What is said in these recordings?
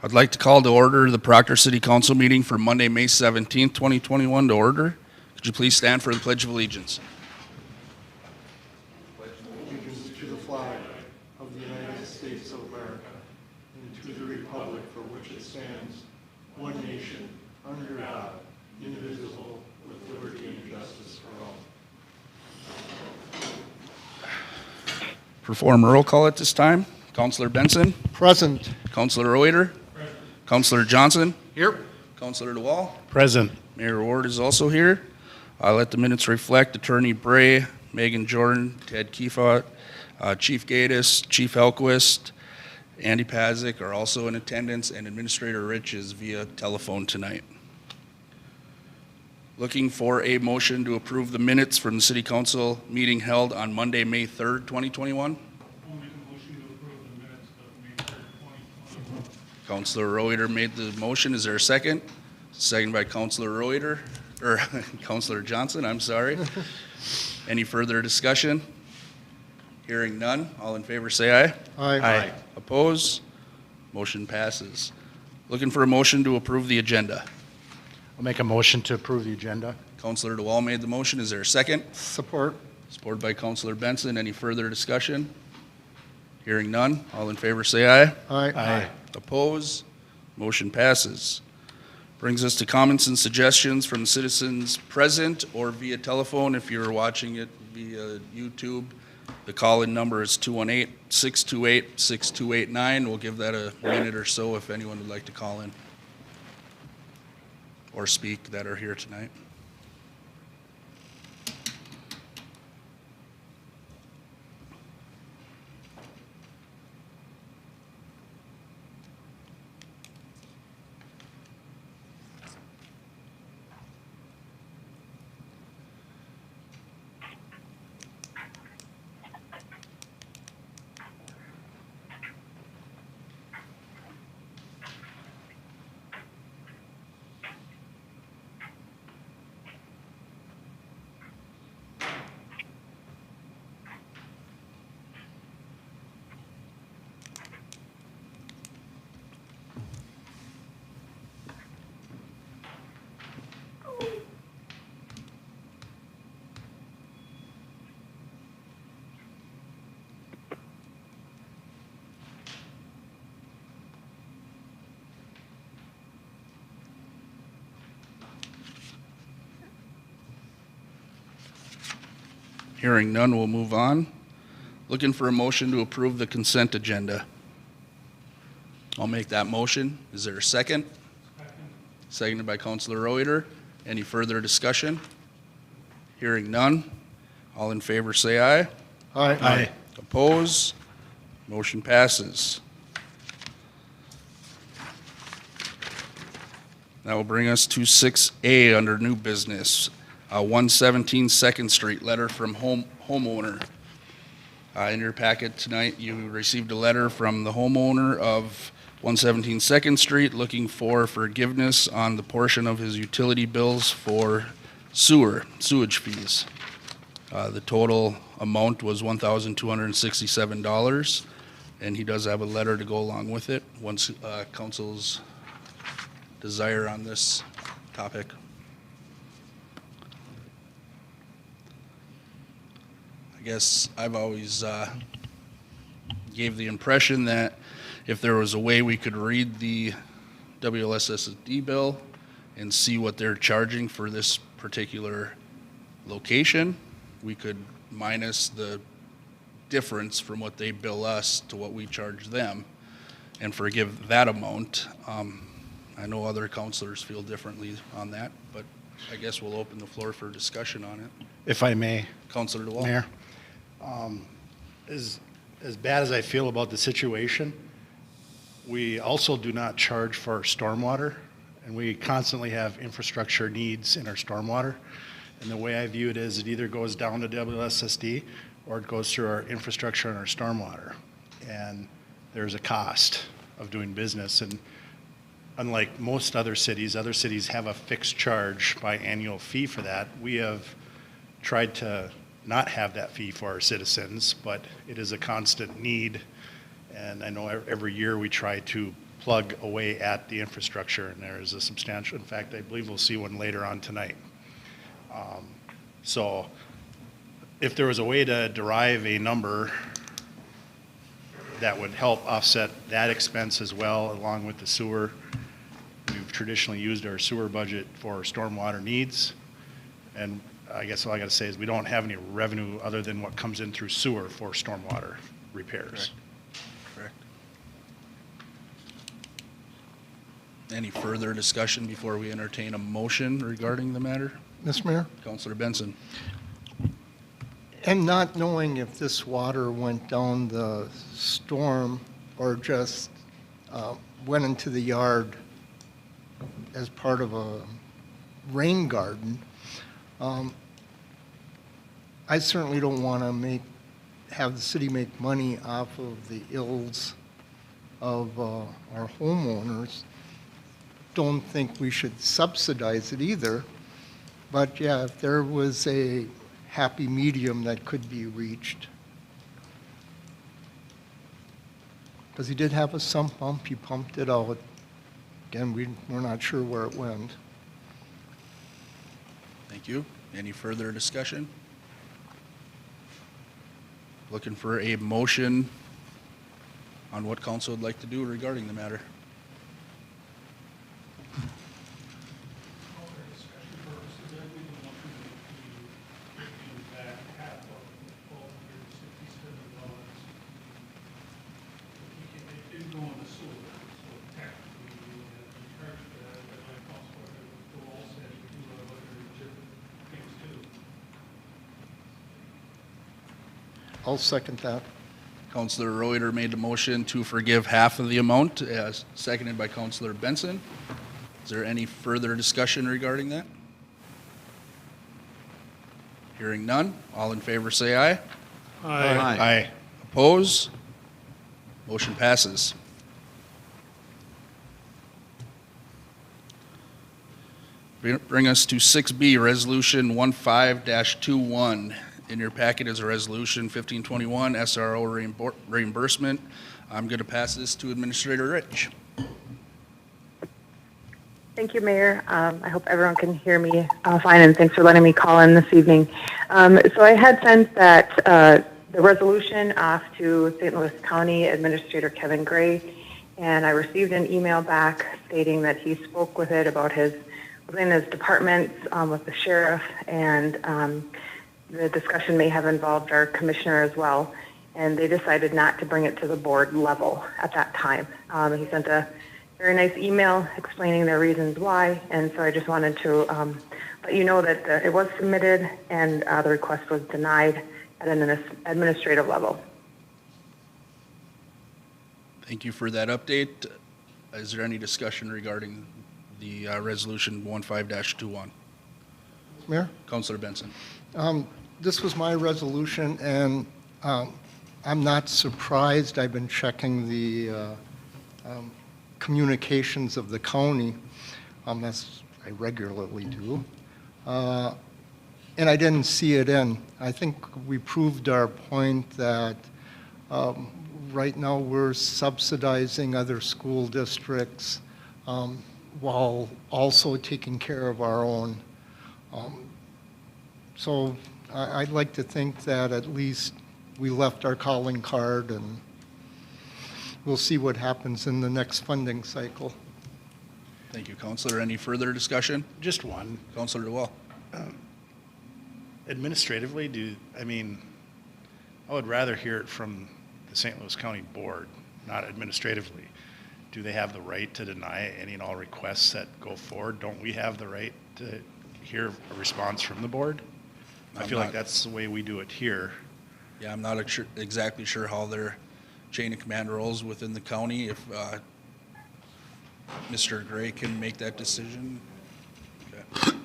I'd like to call to order the Proctor City Council meeting for Monday, May 17th, 2021 to order. Could you please stand for the Pledge of Allegiance? Allegiance to the flag of the United States of America and to the republic for which it stands, one nation, under God, indivisible, with liberty and justice for all. Perform roll call at this time. Councilor Benson. Present. Councilor Reuter. Present. Councilor Johnson. Here. Councilor DeWall. Present. Mayor Ward is also here. Let the minutes reflect Attorney Bray, Megan Jordan, Ted Kiefot, Chief Gaddis, Chief Elquist, Andy Pazik are also in attendance, and Administrator Rich is via telephone tonight. Looking for a motion to approve the minutes from the City Council meeting held on Monday, May 3rd, 2021. I'll make a motion to approve the minutes of May 3rd, 2021. Councilor Reuter made the motion. Is there a second? Second by Councilor Reuter, or Councilor Johnson, I'm sorry. Any further discussion? Hearing none. All in favor say aye. Aye. Oppose? Motion passes. Looking for a motion to approve the agenda. I'll make a motion to approve the agenda. Councilor DeWall made the motion. Is there a second? Support. Supported by Councilor Benson. Any further discussion? Hearing none. All in favor say aye. Aye. Oppose? Motion passes. Brings us to comments and suggestions from citizens present or via telephone. If you're watching it via YouTube, the call-in number is 218-628-6289. We'll give that a minute or so if anyone would like to call in or speak that are here tonight. Hearing none, we'll move on. Looking for a motion to approve the consent agenda. I'll make that motion. Is there a second? Seconded by Councilor Reuter. Any further discussion? Hearing none. All in favor say aye. Aye. Oppose? Motion passes. That will bring us to 6A under new business. 117 Second Street, letter from homeowner. In your packet tonight, you received a letter from the homeowner of 117 Second Street looking for forgiveness on the portion of his utility bills for sewage fees. The total amount was $1,267, and he does have a letter to go along with it once council's desire on this topic. I guess I've always gave the impression that if there was a way we could read the WLSSD bill and see what they're charging for this particular location, we could minus the difference from what they bill us to what we charge them and forgive that amount. I know other councilors feel differently on that, but I guess we'll open the floor for discussion on it. If I may, Councilor DeWall. Mayor. As bad as I feel about the situation, we also do not charge for our stormwater, and we constantly have infrastructure needs in our stormwater. And the way I view it is it either goes down to WSSD or it goes through our infrastructure and our stormwater. And there's a cost of doing business. And unlike most other cities have a fixed charge by annual fee for that. We have tried to not have that fee for our citizens, but it is a constant need. And I know every year we try to plug away at the infrastructure, and there is a substantial, in fact, I believe we'll see one later on tonight. So if there was a way to derive a number that would help offset that expense as well, along with the sewer, we've traditionally used our sewer budget for stormwater needs. And I guess all I gotta say is we don't have any revenue other than what comes in through sewer for stormwater repairs. Correct. Any further discussion before we entertain a motion regarding the matter? Mr. Mayor? Councilor Benson. And not knowing if this water went down the storm or just went into the yard as part of a rain garden, I certainly don't want to have the city make money off of the ills of our homeowners. Don't think we should subsidize it either. But yeah, if there was a happy medium that could be reached. Because he did have a sump pump, he pumped it out. Again, we're not sure where it went. Thank you. Any further discussion? Looking for a motion on what council would like to do regarding the matter. For discussion purposes, I think the motion would be taking back half of $1,267. It didn't go on the sewer, so technically we would have to charge for that, but like Councilor Wall said, we do have other different things too. I'll second that. Councilor Reuter made the motion to forgive half of the amount, seconded by Councilor Benson. Is there any further discussion regarding that? Hearing none, all in favor say aye. Aye. Oppose? Motion passes. Bring us to 6B, Resolution 15-21. In your packet is a Resolution 1521, SRO reimbursement. I'm going to pass this to Administrator Rich. Thank you, Mayor. I hope everyone can hear me fine, and thanks for letting me call in this evening. So I had sent that the resolution off to St. Louis County Administrator Kevin Gray, and I received an email back stating that he spoke with it about within his departments with the sheriff, and the discussion may have involved our commissioner as well, and they decided not to bring it to the board level at that time. He sent a very nice email explaining their reasons why, and so I just wanted to let you know that it was submitted and the request was denied at an administrative level. Thank you for that update. Is there any discussion regarding the Resolution 15-21? Mayor? Councilor Benson. This was my resolution, and I'm not surprised. I've been checking the communications of the county, as I regularly do, and I didn't see it in. I think we proved our point that right now we're subsidizing other school districts while also taking care of our own. So I'd like to think that at least we left our calling card, and we'll see what happens in the next funding cycle. Thank you, Councilor. Any further discussion? Just one. Councilor DeWall. Administratively, I would rather hear it from the St. Louis County Board, not administratively. Do they have the right to deny any and all requests that go forward? Don't we have the right to hear a response from the board? I feel like that's the way we do it here. Yeah, I'm not exactly sure how their chain of command rolls within the county. If Mr. Gray can make that decision. Okay.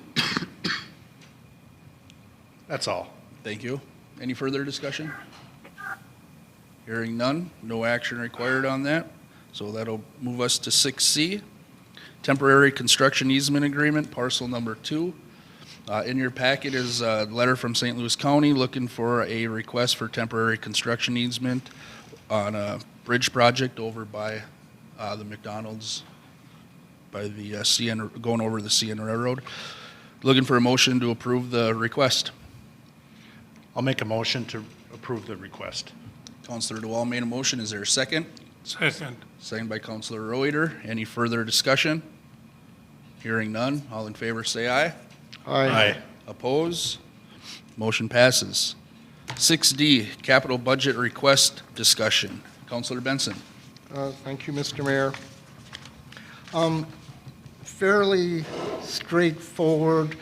That's all. Thank you. Any further discussion? Hearing none, no action required on that. So that'll move us to 6C, temporary construction easement agreement, parcel number 2. In your packet is a letter from St. Louis County looking for a request for temporary construction easement on a bridge project over by the McDonald's by the CN, going over the CN Railroad. Looking for a motion to approve the request. I'll make a motion to approve the request. Counselor DeWall made a motion. Is there a second? Second. Second by Counselor Reuter. Any further discussion? Hearing none. All in favor say aye. Aye. Oppose? Motion passes. 6D, capital budget request discussion. Counselor Benson. Thank you, Mr. Mayor. Fairly straightforward.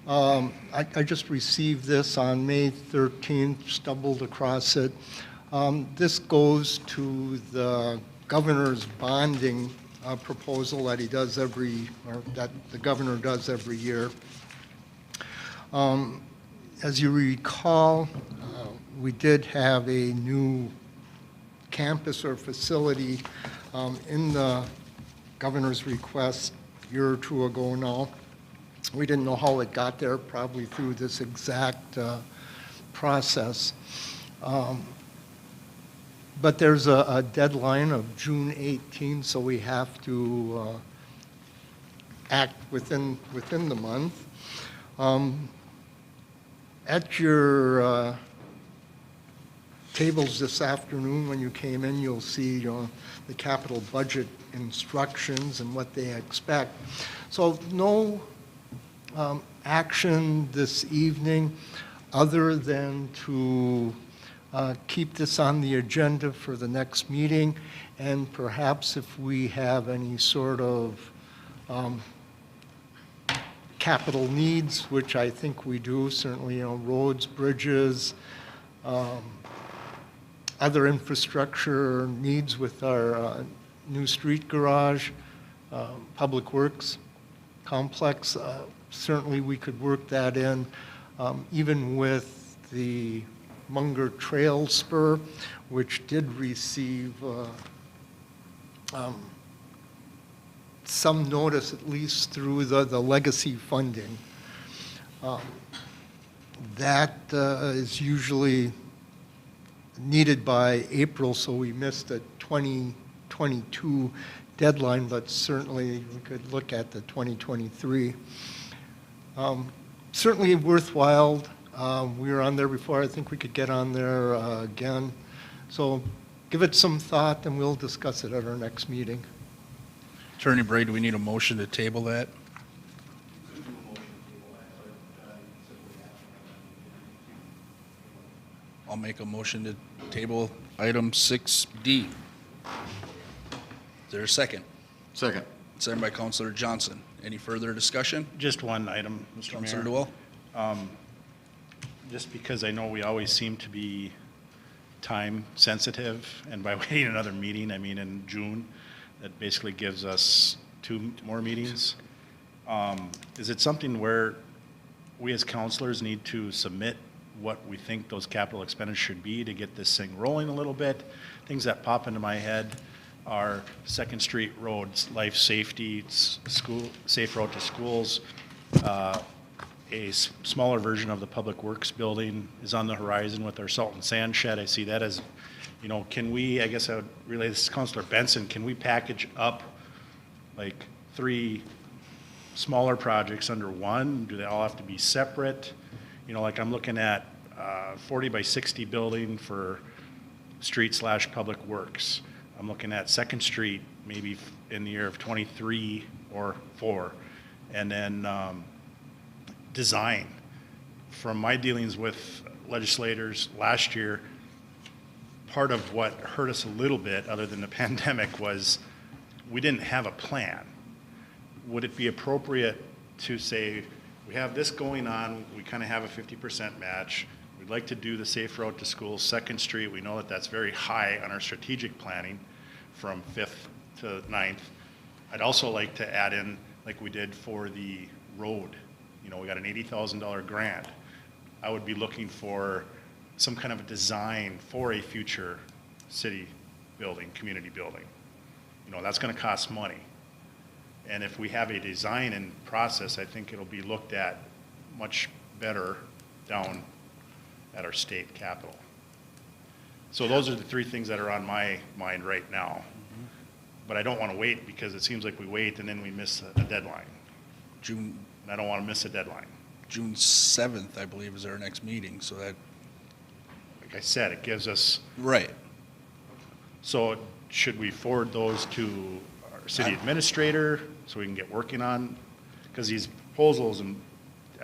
I just received this on May 13th, stumbled across it. This goes to the governor's bonding proposal that he does that the governor does every year. As you recall, we did have a new campus or facility in the governor's request a year or two ago now. We didn't know how it got there, probably through this exact process. But there's a deadline of June 18th, so we have to act within the month. At your tables this afternoon, when you came in, you'll see the capital budget instructions and what they expect. So no action this evening other than to keep this on the agenda for the next meeting, and perhaps if we have any sort of capital needs, which I think we do, certainly, roads, bridges, other infrastructure needs with our new street garage, public works complex, certainly we could work that in, even with the Munger Trail Spur, which did receive some notice, at least through the legacy funding. That is usually needed by April, so we missed the 2022 deadline, but certainly we could look at the 2023. Certainly worthwhile. We were on there before. I think we could get on there again. So give it some thought, and we'll discuss it at our next meeting. Attorney Bray, do we need a motion to table that? I'll make a motion to table item 6D. Is there a second? Second. Second by Counselor Johnson. Any further discussion? Just one item, Mr. Counselor Mayor. DeWall? Just because I know we always seem to be time sensitive, and by waiting another meeting, I mean in June, that basically gives us 2 more meetings. Is it something where we as counselors need to submit what we think those capital expenditures should be to get this thing rolling a little bit? Things that pop into my head are Second Street roads, life safety, school, safe road to schools. A smaller version of the Public Works building is on the horizon with our salt and sand shed. I see that as, can we, I guess I would relay this to Councilor Benson, can we package up like 3 smaller projects under one? Do they all have to be separate? Like I'm looking at 40 by 60 building for street/public works. I'm looking at Second Street maybe in the year of 23 or 4. And then design. From my dealings with legislators last year, part of what hurt us a little bit, other than the pandemic, was we didn't have a plan. Would it be appropriate to say, we have this going on, we kind of have a 50% match, we'd like to do the safe road to school, Second Street, we know that that's very high on our strategic planning from 5th to 9th. I'd also like to add in, like we did for the road, we got an $80,000 grant. I would be looking for some kind of a design for a future city building, community building. That's going to cost money. And if we have a design and process, I think it'll be looked at much better down at our state capitol. So those are the 3 things that are on my mind right now. but I don't want to wait because it seems like we wait and then we miss a deadline. June, And I don't want to miss a deadline. June 7th, I believe, is our next meeting, so that, Like I said, it gives us, right. so should we forward those to our city administrator so we can get working on? Because these proposals, and,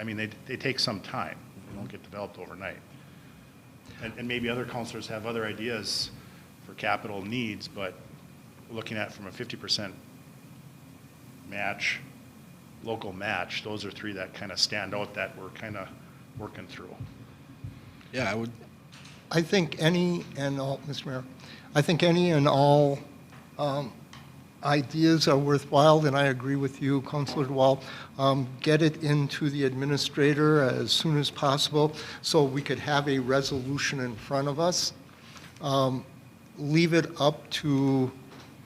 I mean, they take some time. They don't get developed overnight. And maybe other counselors have other ideas for capital needs, but looking at from a 50% match, local match, those are three that kind of stand out that we're kind of working through. Yeah, I would, I think any and all, Mr. Mayor, I think any and all ideas are worthwhile, and I agree with you, Councilor DeWall. Get it into the administrator as soon as possible so we could have a resolution in front of us. Leave it up to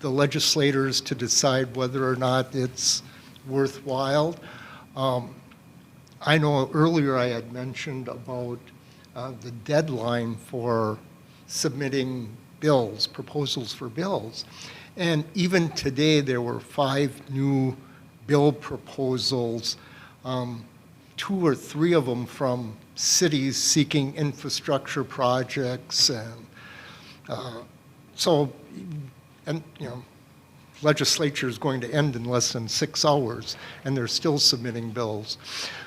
the legislators to decide whether or not it's worthwhile. I know earlier I had mentioned about the deadline for submitting bills, proposals for bills. And even today, there were 5 new bill proposals, 2 or 3 of them from cities seeking infrastructure projects. And legislature is going to end in less than 6 hours, and they're still submitting bills.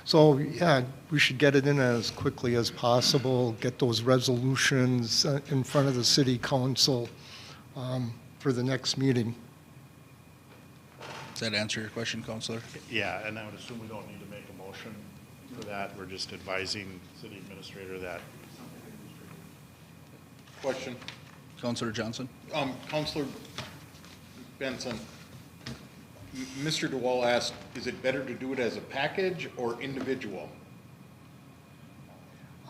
So, yeah, we should get it in as quickly as possible, get those resolutions in front of the city council for the next meeting. does that answer your question, Counselor? Yeah, and I would assume we don't need to make a motion for that. We're just advising city administrator that. Question. Counselor Johnson? Counselor Benson, Mr. DeWall asked, is it better to do it as a package or individual?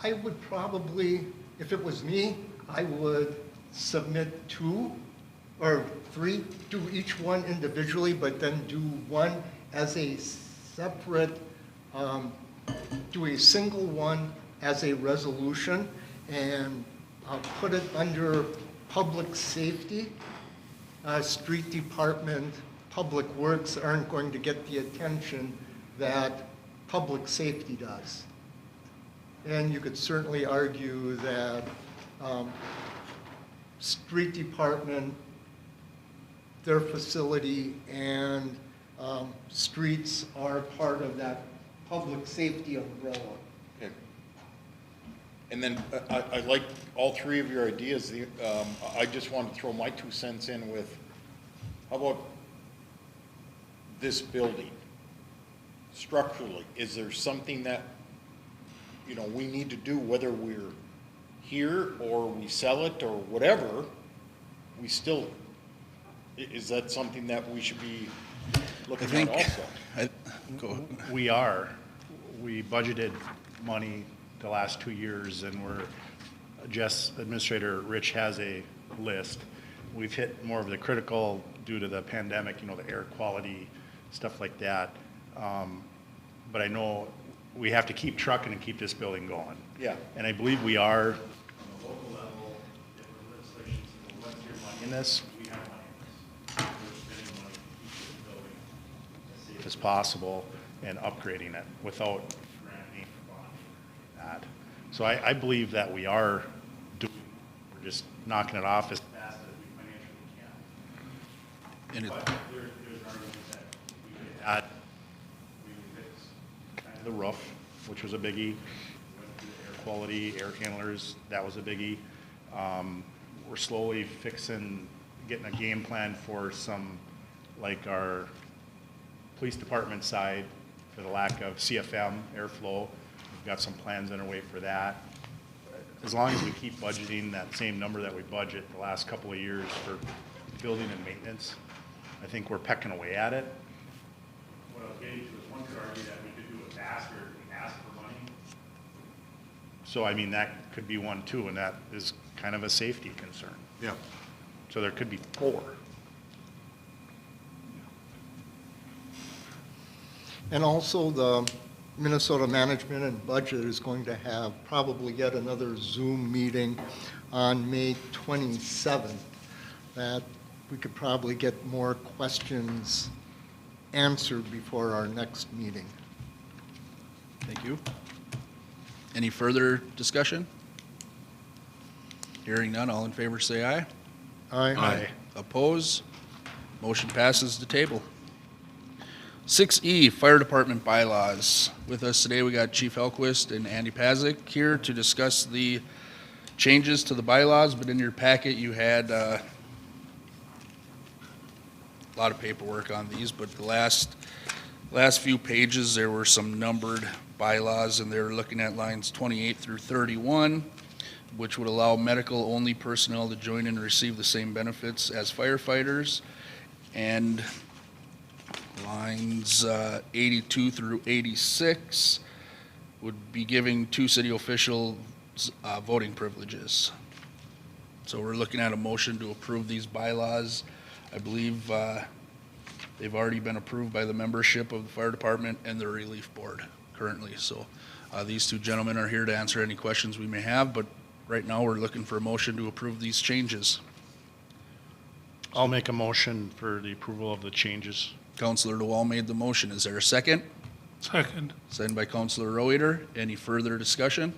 I would probably, if it was me, I would submit 2 or 3, do each one individually, but then do one as a separate, do a single one as a resolution, and put it under public safety. Street department, public works aren't going to get the attention that public safety does. And you could certainly argue that street department, their facility, and streets are part of that public safety umbrella. Okay. And then I like all 3 of your ideas. I just want to throw my 2 cents in with, how about this building? Structurally, is there something that, we need to do, whether we're here or we sell it or whatever, we still, is that something that we should be looking at also? We budgeted money the last 2 years, and Administrator Rich has a list. We've hit more of the critical due to the pandemic, the air quality, stuff like that. But I know we have to keep trucking and keep this building going. Yeah. And I believe we are, on the local level, different legislations, what's your money in this? We have money in this. We're spending money to keep this building as safe as possible and upgrading it without granting that. So I believe that we are doing, we're just knocking it off as fast as we financially can. And it, But there's an argument that we could add, we would fix kind of the roof, which was a biggie. We went through the air quality, air handlers, that was a biggie. We're slowly getting a game plan for some, like our police department side, for the lack of CFM airflow. We've got some plans underway for that. As long as we keep budgeting that same number that we budget the last couple of years for building and maintenance, I think we're pecking away at it. What I was getting to is one could argue that we could do it faster if we ask for money. So, I mean, that could be one too, and that is kind of a safety concern. Yeah. So there could be 4. And also, the Minnesota Management and Budget is going to have probably yet another Zoom meeting on May 27th. That we could probably get more questions answered before our next meeting. Thank you. Any further discussion? Hearing none, all in favor say aye. Aye. Oppose? Motion passes to table. 6E, Fire Department bylaws. With us today, we got Chief Helquist and Andy Pazik here to discuss the changes to the bylaws, but in your packet, you had a lot of paperwork on these, but the last few pages, there were some numbered bylaws, and they were looking at lines 28 through 31, which would allow medical-only personnel to join and receive the same benefits as firefighters, and lines 82 through 86 would be giving two city officials voting privileges. So we're looking at a motion to approve these bylaws. I believe they've already been approved by the membership of the fire department and the relief board currently. So these two gentlemen are here to answer any questions we may have, but right now we're looking for a motion to approve these changes. I'll make a motion for the approval of the changes. Councilor DeWall made the motion. Is there a second? Second. Second by Councilor Reuter. Any further discussion?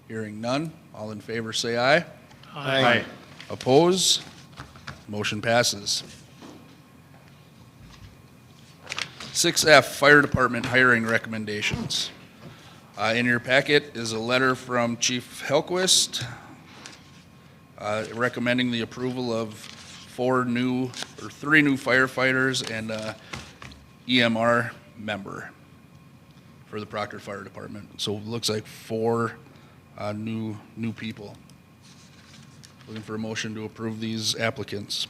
Hearing none. All in favor say aye. Aye. Oppose? Motion passes. 6F, Fire Department hiring recommendations. In your packet is a letter from Chief Helquist recommending the approval of three new firefighters and EMR member for the Proctor Fire Department. So it looks like four new people. Looking for a motion to approve these applicants.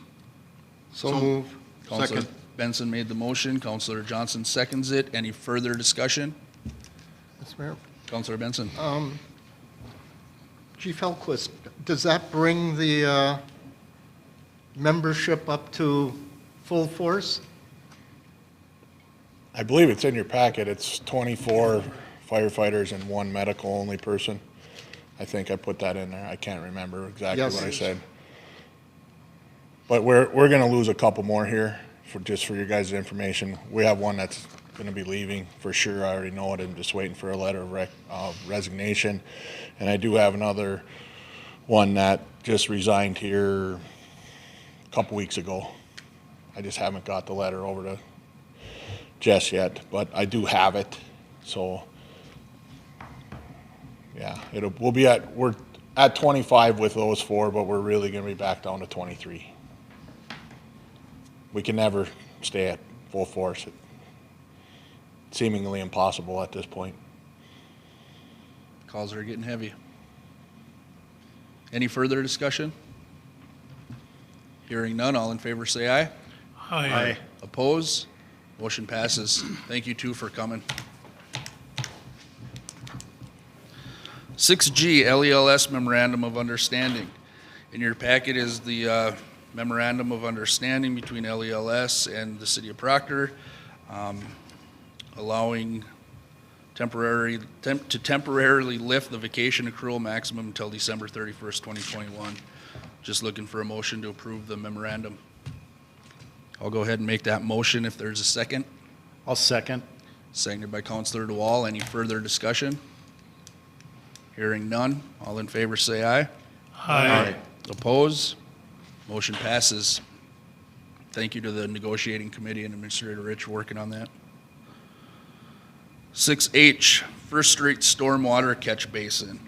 So move. Councilor Second. Benson made the motion. Councilor Johnson seconds it. Any further discussion? Mr. Mayor. Councilor Benson. Chief Helquist, does that bring the membership up to full force? I believe it's in your packet. It's 24 firefighters and one medical-only person. I think I put that in there. I can't remember exactly Yes. what I said. But we're going to lose a couple more here for your guys' information. We have one that's going to be leaving for sure. I already know it. I'm just waiting for a letter of resignation. And I do have another one that just resigned here a couple weeks ago. I just haven't got the letter over to Jess yet, but I do have it. So yeah, we're at 25 with those four, but we're really going to be back down to 23. We can never stay at full force. It's seemingly impossible at this point. Calls are getting heavy. Any further discussion? Hearing none, all in favor say aye. Aye. Oppose? Motion passes. Thank you two for coming. 6G, LELS Memorandum of Understanding. In your packet is the Memorandum of Understanding between LELS and the City of Proctor, allowing temporarily lift the vacation accrual maximum until December 31st, 2021. Just looking for a motion to approve the memorandum. I'll go ahead and make that motion if there's a second. I'll second. Seconded by Councilor DeWall. Any further discussion? Hearing none. All in favor say aye. Aye. Oppose? Motion passes. Thank you to the negotiating committee and Administrator Rich working on that. 6H, First Street Stormwater Catch Basin.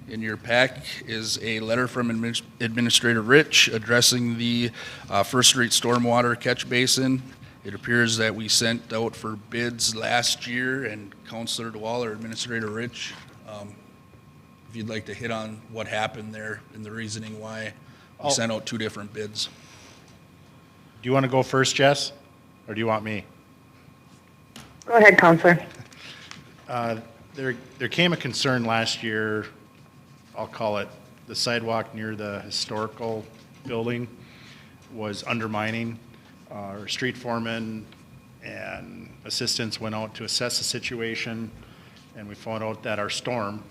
In your pack is a letter from Administrator Rich addressing the First Street Stormwater Catch Basin. It appears that we sent out for bids last year, and Councilor DeWall or Administrator Rich, if you'd like to hit on what happened there and the reasoning why we sent out two different bids. Do you want to go first, Jess? Or do you want me? Go ahead, Counselor. There came a concern last year, I'll call it the sidewalk near the historical building was undermining. Our street foreman and assistants went out to assess the situation, and we found out that our storm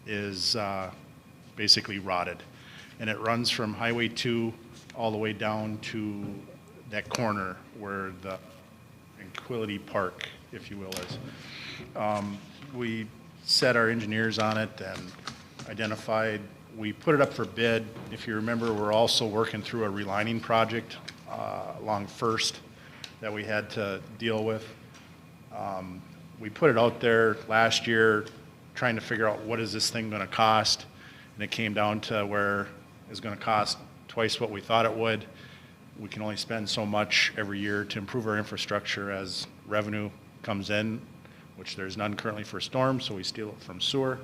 is basically rotted. And it runs from Highway 2 all the way down to that corner where the Tranquility Park, if you will, is. We set our engineers on it and identified, we put it up for bid. If you remember, we're also working through a relining project along First that we had to deal with. We put it out there last year trying to figure out what is this thing going to cost, and it came down to where it's going to cost twice what we thought it would. We can only spend so much every year to improve our infrastructure as revenue comes in, which there's none currently for storm, so we steal it from sewer.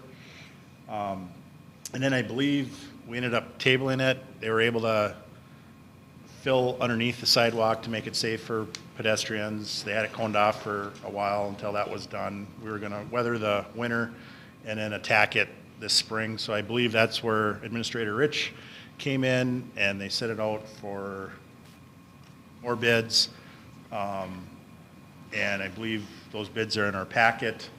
And then I believe we ended up tabling it. They were able to fill underneath the sidewalk to make it safe for pedestrians. They had it coned off for a while until that was done. We were gonna weather the winter and then attack it this spring. So I believe that's where Administrator Rich came in and they set it out for more bids. And I believe those bids are in our packet.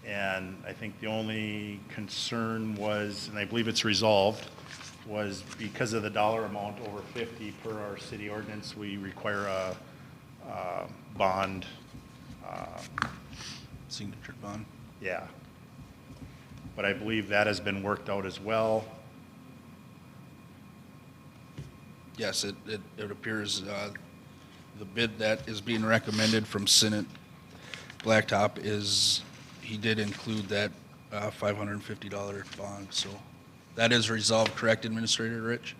And I think the only concern was, and I believe it's resolved, was because of the dollar amount over 50 per our city ordinance, we require a bond. Signature bond. Yeah. But I believe that has been worked out as well. Yes, it appears the bid that is being recommended from Senate Blacktop is, he did include that $550 bond, so that is resolved, correct, Administrator Rich?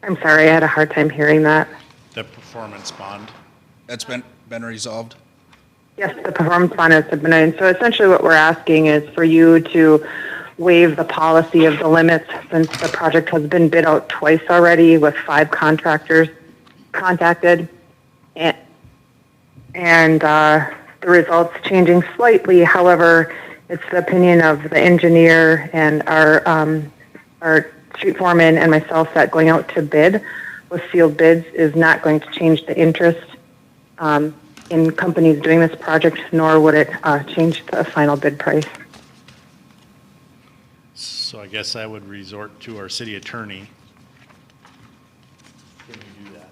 I'm sorry, I had a hard time hearing that. The performance bond. That's been resolved? Yes, the performance bond has been in. So essentially what we're asking is for you to waive the policy of the limits since the project has been bid out twice already with 5 contractors contacted. And the results changing slightly. However, it's the opinion of the engineer and our street foreman and myself that going out to bid with sealed bids is not going to change the interest in companies doing this project, nor would it change the final bid price. So I guess I would resort to our city attorney. Can we do that?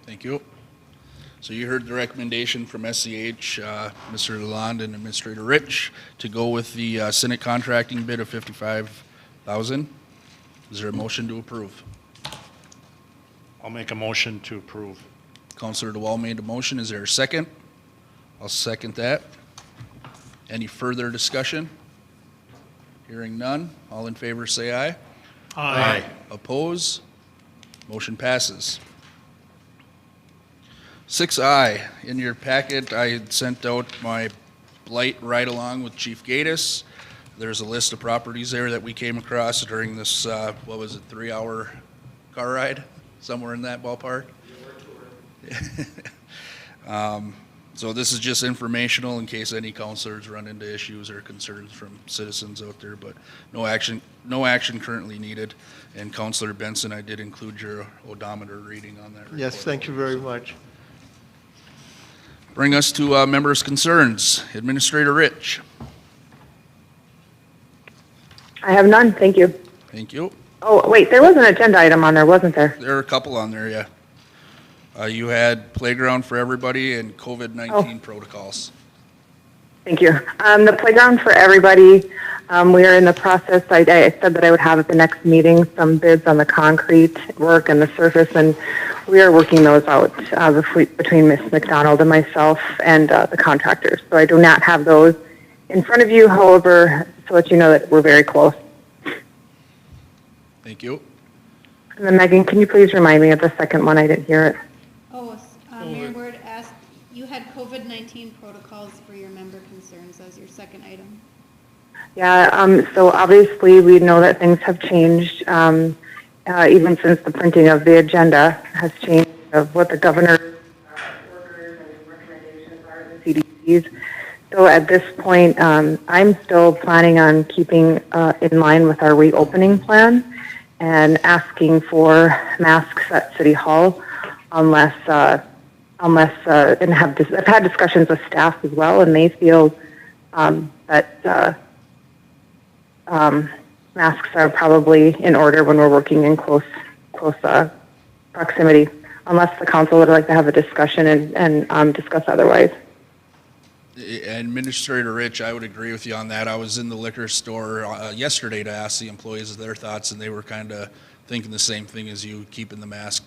Thank you. So you heard the recommendation from SCH, Mr. Lalonde and Administrator Rich, to go with the Senate contracting bid of $55,000. Is there a motion to approve? I'll make a motion to approve. Councilor DeWall made a motion. Is there a second? I'll second that. Any further discussion? Hearing none. All in favor say aye. Aye. Oppose? Motion passes. 6I, in your packet, I had sent out my blight ride-along with Chief Gatus. There's a list of properties there that we came across during this, 3-hour car ride? Somewhere in that ballpark? So this is just informational in case any counselors run into issues or concerns from citizens out there, but no action currently needed. And Councilor Benson, I did include your odometer reading on that report. Yes, thank you very much. Bring us to members' concerns. Administrator Rich. I have none, thank you. Thank you. Oh, wait, there was an agenda item on there, wasn't there? There are a couple on there, yeah. You had playground for everybody and COVID-19 protocols. Thank you. The playground for everybody, we are in the process, I said that I would have at the next meeting some bids on the concrete work and the surface, and we are working those out between Ms. McDonald and myself and the contractors. So I do not have those in front of you, however, to let you know that we're very close. Thank you. And then Megan, can you please remind me of the second one? I didn't hear it. Mayor Ward asked, you had COVID-19 protocols for your member concerns as your second item. Yeah, so obviously we know that things have changed, even since the printing of the agenda has changed of what the governor's orders and recommendations are in the CDC's. So at this point, I'm still planning on keeping in line with our reopening plan and asking for masks at City Hall unless and I've had discussions with staff as well, and they feel that masks are probably in order when we're working in close proximity, unless the council would like to have a discussion and discuss otherwise. Administrator Rich, I would agree with you on that. I was in the liquor store yesterday to ask the employees their thoughts, and they were kind of thinking the same thing as you, keeping the mask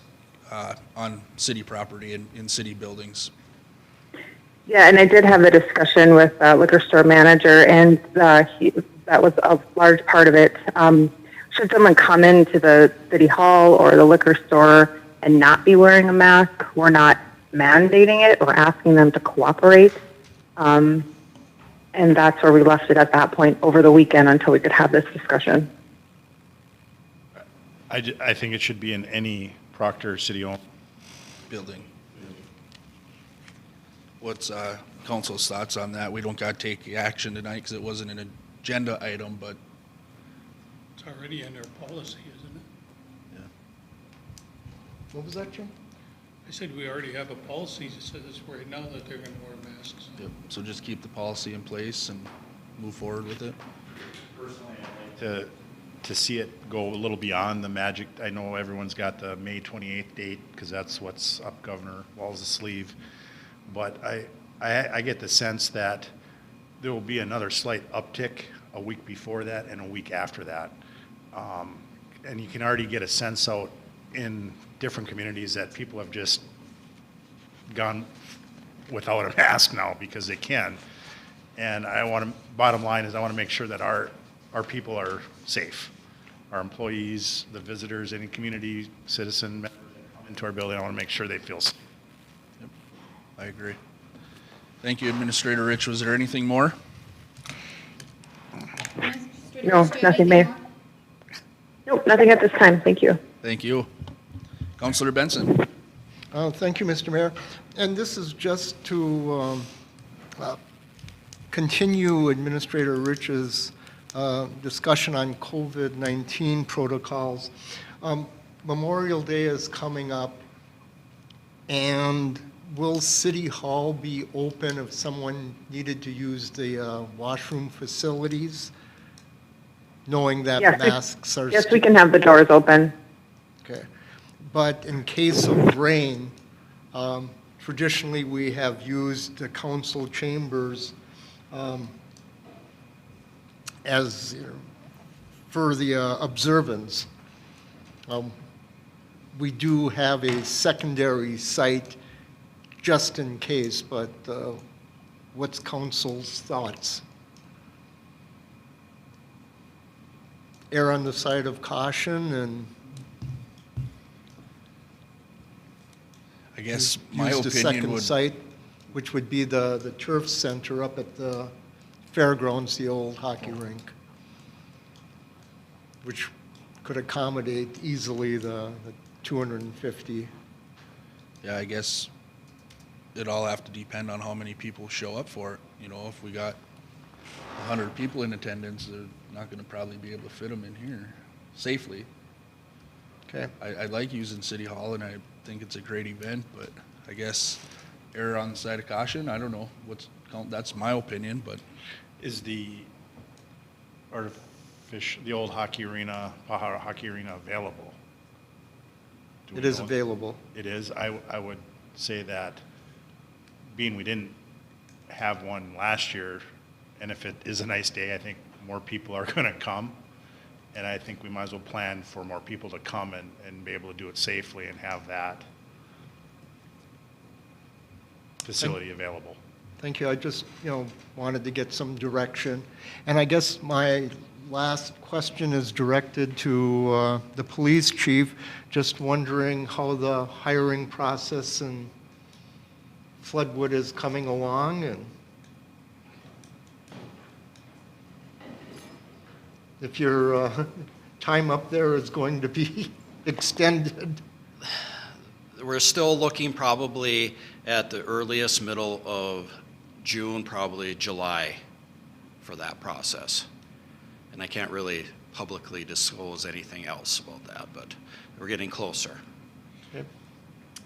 on city property and in city buildings. Yeah, and I did have a discussion with the liquor store manager, and that was a large part of it. Should someone come into the city hall or the liquor store and not be wearing a mask, we're not mandating it or asking them to cooperate. And that's where we left it at that point over the weekend until we could have this discussion. I think it should be in any Proctor city-owned. Building. What's council's thoughts on that? We don't got to take action tonight because it wasn't an agenda item, but It's already in our policy, isn't it? What was that, Jim? I said we already have a policy that says right now that they're gonna wear masks. yep. So just keep the policy in place and move forward with it. Personally, I'd like to see it go a little beyond the magic. I know everyone's got the May 28th date because that's what's up Governor Walz's sleeve. But I get the sense that there will be another slight uptick a week before that and a week after that. And you can already get a sense out in different communities that people have just gone without a mask now because they can. And bottom line is I want to make sure that our people are safe. Our employees, the visitors, any community citizen members that come into our building, I want to make sure they feel safe. Yep. I agree. Thank you, Administrator Rich. Was there anything more? Administrator No, Rich, do you have nothing, anything Mayor. more? Nope, nothing at this time. Thank you. Thank you. Councilor Benson. Thank you, Mr. Mayor. And this is just to continue Administrator Rich's discussion on COVID-19 protocols. Memorial Day is coming up, and will City Hall be open if someone needed to use the washroom facilities, knowing that Yes, masks are... Yes, we can have the doors open. Okay. But in case of rain, traditionally we have used the council chambers as for the observance. We do have a secondary site just in case, but what's council's thoughts? Err on the side of caution and I guess my use the opinion second would, site, which would be the turf center up at the fairgrounds, the old hockey rink, which could accommodate easily the 250. yeah, I guess it'd all have to depend on how many people show up for it. You know, if we got 100 people in attendance, they're not gonna probably be able to fit them in here safely. Okay. I like using City Hall and I think it's a great event, but I guess err on the side of caution. I don't know that's my opinion, but Is the the old hockey arena, Pajaro Hockey Arena available? Do we It is know? available. It is. I would say that being we didn't have one last year, and if it is a nice day, I think more people are going to come. And I think we might as well plan for more people to come and be able to do it safely and have that facility available. Thank you. I just, wanted to get some direction. And I guess my last question is directed to the police chief. Just wondering how the hiring process in Floodwood is coming along and if your time up there is going to be extended. We're still looking probably at the earliest middle of June, probably July for that process. And I can't really publicly disclose anything else about that, but we're getting closer. Okay.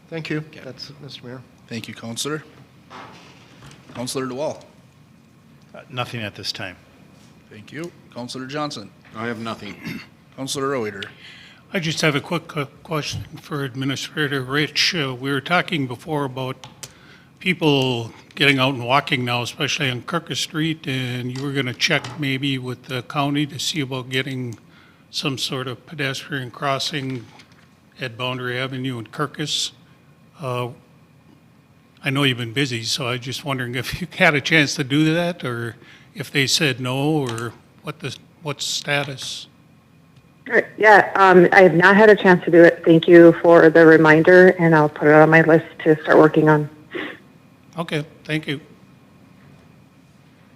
Thank you. Okay. That's it, Mr. Mayor. thank you, Councilor. Councilor DeWall. Nothing at this time. Thank you. Councilor Johnson. I have nothing. Counselor Reuter. I just have a quick question for Administrator Rich. We were talking before about people getting out and walking now, especially on Kirkus Street, and you were going to check maybe with the county to see about getting some sort of pedestrian crossing at Boundary Avenue and Kirkus. I know you've been busy, so I was just wondering if you had a chance to do that, or if they said no, or what's status? Sure. Yeah, I have not had a chance to do it. Thank you for the reminder, and I'll put it on my list to start working on. Okay, thank you.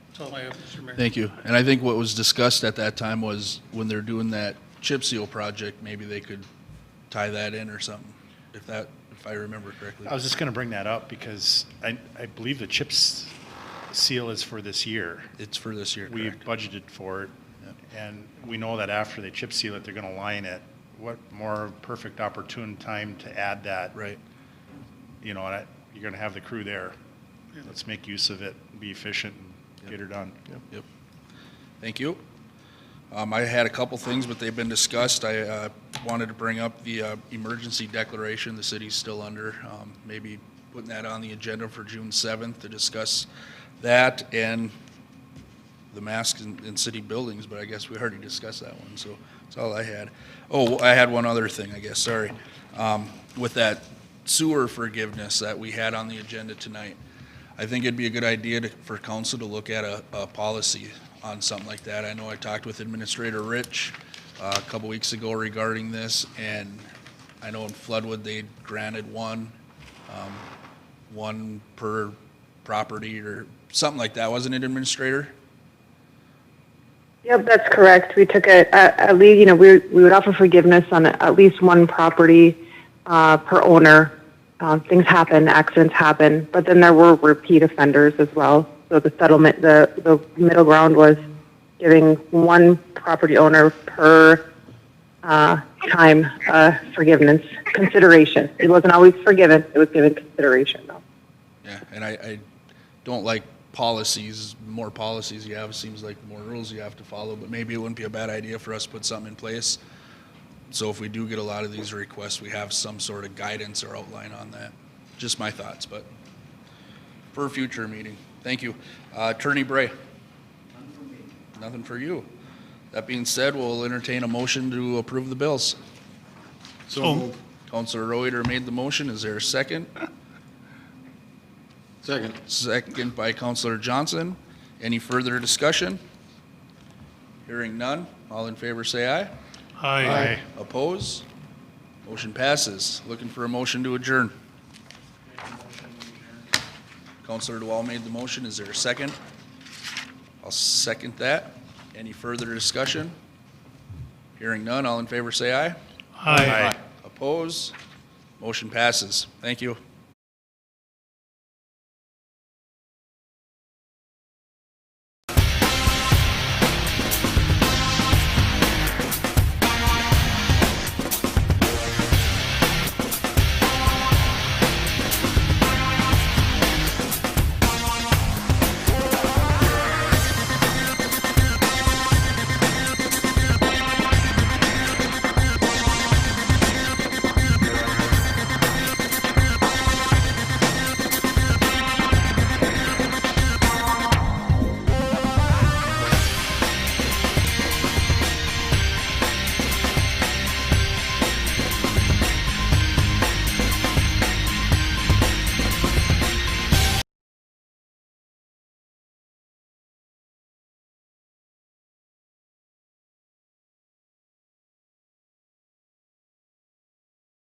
That's all I have, Mr. Mayor. Thank you. And I think what was discussed at that time was when they're doing that chip seal project, maybe they could tie that in or something, if I remember correctly. I was just going to bring that up because I believe the chips seal is for this year. It's for this year, We correct? budgeted for it, and we know that after they chip seal it, they're going to line it. What more perfect opportune time to add that? Right. You know, and you're going to have the crew there. Let's make use of it, be efficient, and get her done. Yep. Thank you. I had a couple things, but they've been discussed. I wanted to bring up the emergency declaration the city's still under. Maybe putting that on the agenda for June 7th to discuss that and the masks in city buildings, but I guess we already discussed that one, so that's all I had. Oh, I had one other thing, I guess, sorry. With that sewer forgiveness that we had on the agenda tonight, I think it'd be a good idea for council to look at a policy on something like that. I know I talked with Administrator Rich a couple weeks ago regarding this, and I know in Floodwood they granted one per property or something like that, wasn't it, Administrator? Yep, that's correct. We took at least, we would offer forgiveness on at least one property per owner. Things happen, accidents happen, but then there were repeat offenders as well. So the settlement, the middle ground was giving one property owner per time forgiveness consideration. It wasn't always forgiven; it was given consideration, though. Yeah, and I don't like policies. More policies you have, seems like more rules you have to follow, but maybe it wouldn't be a bad idea for us to put something in place. So if we do get a lot of these requests, we have some sort of guidance or outline on that. Just my thoughts, but for a future meeting. Thank you. Attorney Bray. Nothing for me. Nothing for you. That being said, we'll entertain a motion to approve the bills. So moved. Councilor Reuter made the motion. Is there a second? Second. Second by Councilor Johnson. Any further discussion? Hearing none. All in favor say aye. Aye. Oppose? Motion passes. Looking for a motion to adjourn. Councilor DeWall made the motion. Is there a second? I'll second that. Any further discussion? Hearing none. All in favor say aye. Aye. Oppose? Motion passes. Thank you.